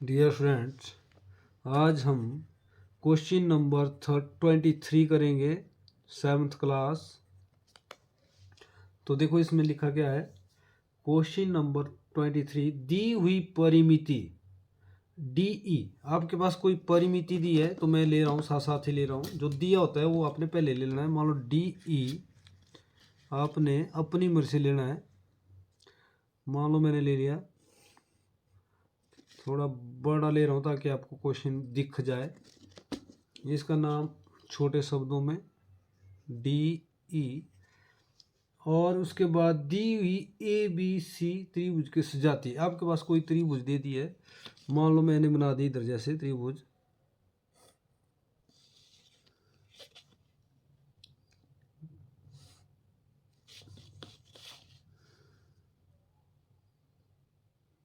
Dear friends, आज हम question number 23 करेंगे, 7th क्लास। तो देखो इसमें लिखा गया है क्वेश्चन नंबर 23, दी हुई परिमिति डी ई। आपके पास कोई परिमिति दी है तो मैं ले रहा हूँ, साथ साथ ही ले रहा हूँ। जो दिया होता है वो आपने पहले ले लेना है। मान लो डी ई आपने अपनी मर्जी से लेना है। मान लो मैंने ले लिया, थोड़ा बड़ा ले रहा हूँ ताकि आपको क्वेश्चन दिख जाए। इसका नाम छोटे शब्दों में डी ई, और उसके बाद दी हुई ए बी सी त्रिभुज की सजाती। आपके पास कोई त्रिभुज दे दी है, मान लो मैंने बना दी इधर जैसे त्रिभुज।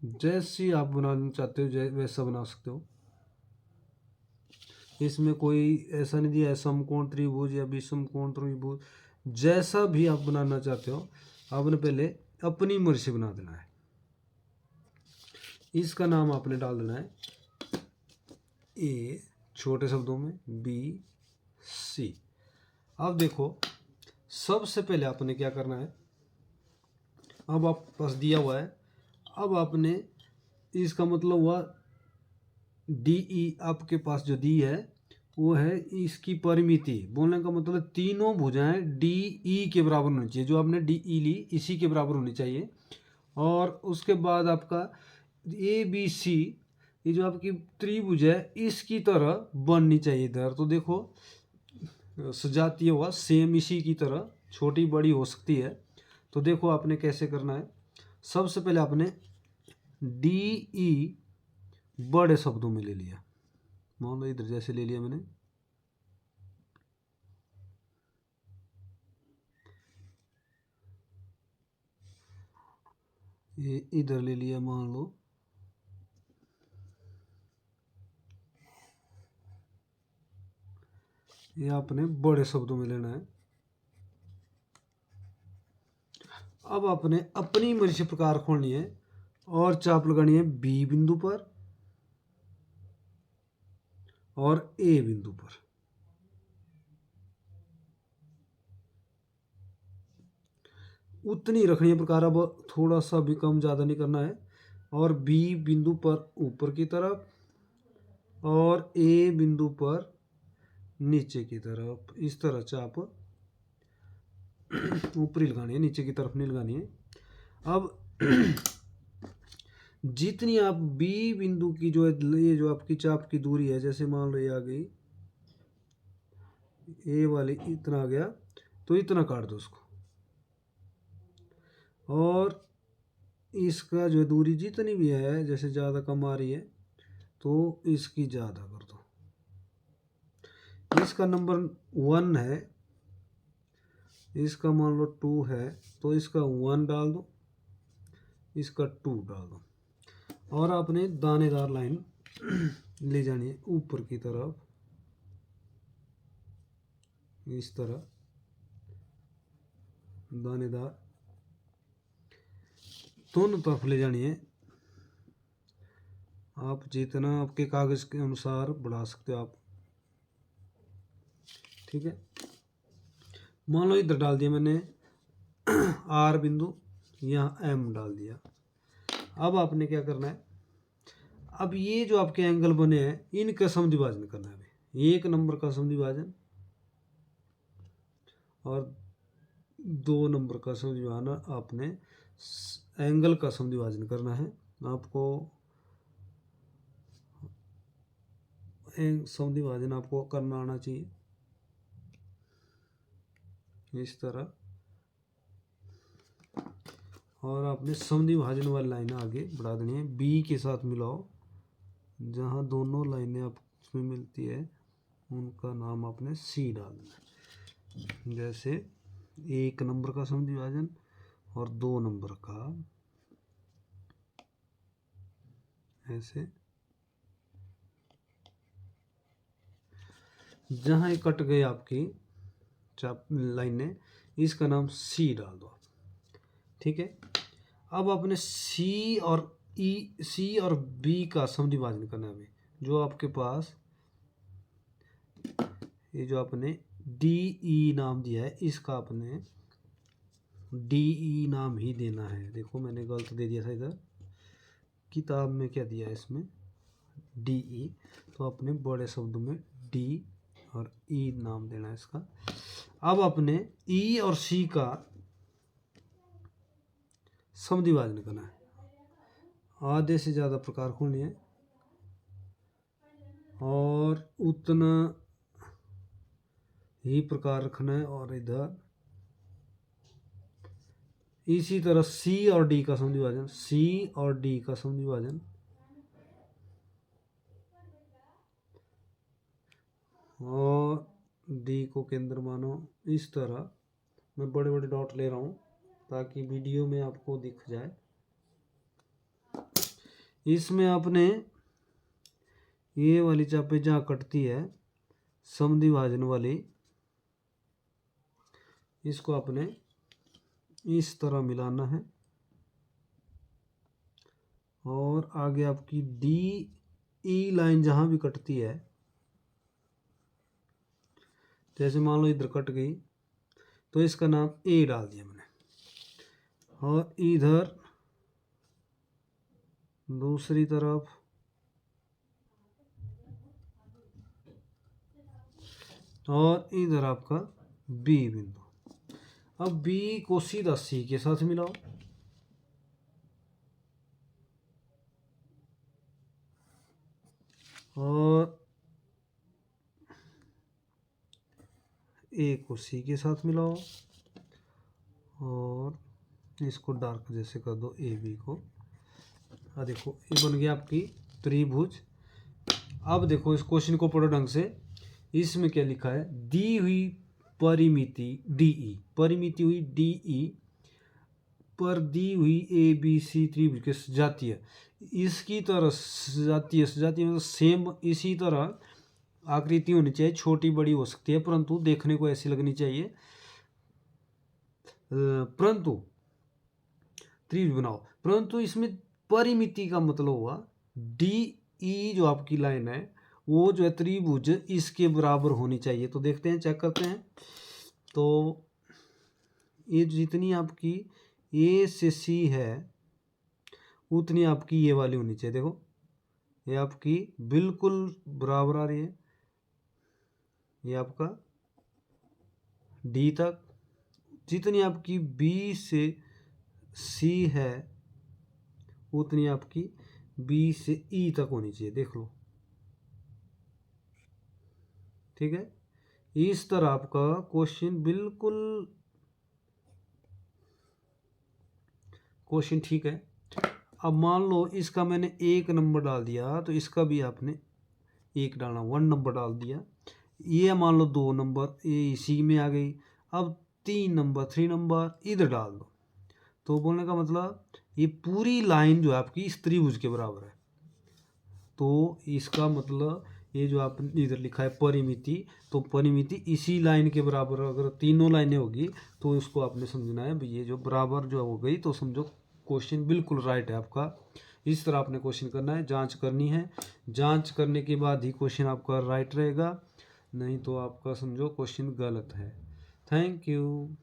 जैसी आप बनाना चाहते हो वैसा बना सकते हो। इसमें कोई ऐसा नहीं दिया है समकोण त्रिभुज या विषमकोण त्रिभुज। जैसा भी आप बनाना चाहते हो आपने पहले अपनी मर्जी से बना देना है। इसका नाम आपने डाल देना है ए छोटे शब्दों में, बी सी। अब देखो सबसे पहले आपने क्या करना है, अब आप पास दिया हुआ है, अब आपने इसका मतलब हुआ डी ई आपके पास जो दी है वो है इसकी परिमिति। बोलने का मतलब तीनों भुजाएं डी ई के बराबर होनी चाहिए। जो आपने डी ई ली इसी के बराबर होनी चाहिए। और उसके बाद आपका ए बी सी, ये जो आपकी त्रिभुज है इसकी तरह बननी चाहिए इधर। तो देखो सजातीय हुआ सेम इसी की तरह, छोटी बड़ी हो सकती है। तो देखो आपने कैसे करना है। सबसे पहले आपने डी ई बड़े शब्दों में ले लिया। मान लो इधर जैसे ले लिया मैंने, ये इधर ले लिया। मान लो ये आपने बड़े शब्दों में लेना है। अब आपने अपनी मर्जी से प्रकार खोलनी है और चाप लगानी है बी बिंदु पर और ए बिंदु पर। उतनी रखनी है प्रकार, अब थोड़ा सा भी कम ज़्यादा नहीं करना है। और बी बिंदु पर ऊपर की तरफ और ए बिंदु पर नीचे की तरफ। इस तरह चाप ऊपरी लगानी है, नीचे की तरफ नहीं लगानी है। अब जितनी आप बी बिंदु की जो है, ये जो आपकी चाप की दूरी है, जैसे मान लो ये आ गई, ए वाली इतना आ गया, तो इतना काट दो उसको। और इसका जो दूरी जितनी भी है, जैसे ज़्यादा कम आ रही है तो इसकी ज़्यादा कर दो। इसका नंबर 1 है, इसका मान लो 2 है, तो इसका 1 डाल दो, इसका 2 डाल दो। और आपने दानेदार लाइन ले जानी है ऊपर की तरफ, इस तरह दानेदार दोनों तरफ ले जानी है। आप जितना आपके कागज के अनुसार बढ़ा सकते हो आप, ठीक है। मान लो इधर डाल दिया मैंने आर बिंदु, यहाँ एम डाल दिया। अब आपने क्या करना है, अब ये जो आपके एंगल बने हैं इनका समद्विभाजन करना है। 1 नंबर का समद्विभाजन और 2 नंबर का समद्विभाजन, आपने एंगल का समद्विभाजन करना है। आपको समद्विभाजन आपको करना आना चाहिए इस तरह। और आपने समद्विभाजन वाली लाइन आगे बढ़ा देनी है, बी के साथ मिलाओ। जहाँ दोनों लाइनें आपस में मिलती है उनका नाम आपने सी डाल देना है। जैसे 1 नंबर का समद्विभाजन और 2 नंबर का, ऐसे। जहाँ ये कट गए आपकी चाप लाइनें, इसका नाम सी डाल दो, ठीक है। अब आपने सी और सी और बी का समविभाजन करना है हमें। जो आपके पास ये जो आपने डी ई नाम दिया है, इसका आपने डी ई नाम ही देना है। देखो मैंने गलत दे दिया था, इधर किताब में क्या दिया है इसमें डी ई, तो अपने बड़े शब्दों में डी और ई नाम देना है इसका। अब अपने ई और सी का समविभाजन करना है। आधे से ज़्यादा प्रकार खोलने हैं और उतना ही प्रकार रखना है। और इधर इसी तरह सी और डी का समविभाजन, सी और डी का समविभाजन, और डी को केंद्र मानो। इस तरह मैं बड़े बड़े डॉट ले रहा हूँ ताकि वीडियो में आपको दिख जाए। इसमें आपने ये वाली चापे जहाँ कटती है समद्विभाजन वाली, इसको आपने इस तरह मिलाना है। और आगे आपकी डी ई लाइन जहाँ भी कटती है, जैसे मान लो इधर कट गई तो इसका नाम ए डाल दिया मैंने। और इधर दूसरी तरफ और इधर आपका बी बिंदु। अब बी को सीधा सी के साथ मिलाओ, और ए को सी के साथ मिलाओ, और इसको डार्क जैसे कर दो ए बी को। देखो ये बन गया आपकी त्रिभुज। अब देखो इस क्वेश्चन को पढ़ो ढंग से। इसमें क्या लिखा है, दी हुई परिमिति डी ई, परिमिति हुई डी ई पर दी हुई ए बी सी त्रिभुज के सजातीय, इसकी तरह सजातीय मतलब सेम इसी तरह आकृति होनी चाहिए, छोटी बड़ी हो सकती है परंतु देखने को ऐसी लगनी चाहिए। परंतु त्रिभुज बनाओ, परंतु इसमें परिमिति का मतलब हुआ डी ई जो आपकी लाइन है वो जो है त्रिभुज इसके बराबर होनी चाहिए। तो देखते हैं, चेक करते हैं। तो ये जितनी आपकी ए से सी है उतनी आपकी ये वाली होनी चाहिए। देखो ये आपकी बिल्कुल बराबर आ रही है, ये आपका डी तक। जितनी आपकी बी से सी है उतनी आपकी बी से ई तक होनी चाहिए। देख लो, ठीक है। इस तरह आपका क्वेश्चन बिल्कुल क्वेश्चन ठीक है। अब मान लो इसका मैंने 1 नंबर डाल दिया तो इसका भी आपने 1 डालना, 1 नंबर डाल दिया। ये मान लो 2 नंबर ये इसी में आ गई। अब 3 नंबर 3 नंबर इधर डाल दो। तो बोलने का मतलब ये पूरी लाइन जो है आपकी इस त्रिभुज के बराबर है। तो इसका मतलब ये जो आपने इधर लिखा है परिमिति, तो परिमिति इसी लाइन के बराबर अगर तीनों लाइनें होगी तो इसको आपने समझना है ये जो बराबर जो हो गई तो समझो क्वेश्चन बिल्कुल राइट है आपका। इस तरह आपने क्वेश्चन करना है, जांच करनी है। जांच करने के बाद ही क्वेश्चन आपका राइट रहेगा, नहीं तो आपका समझो क्वेश्चन गलत है। Thank you.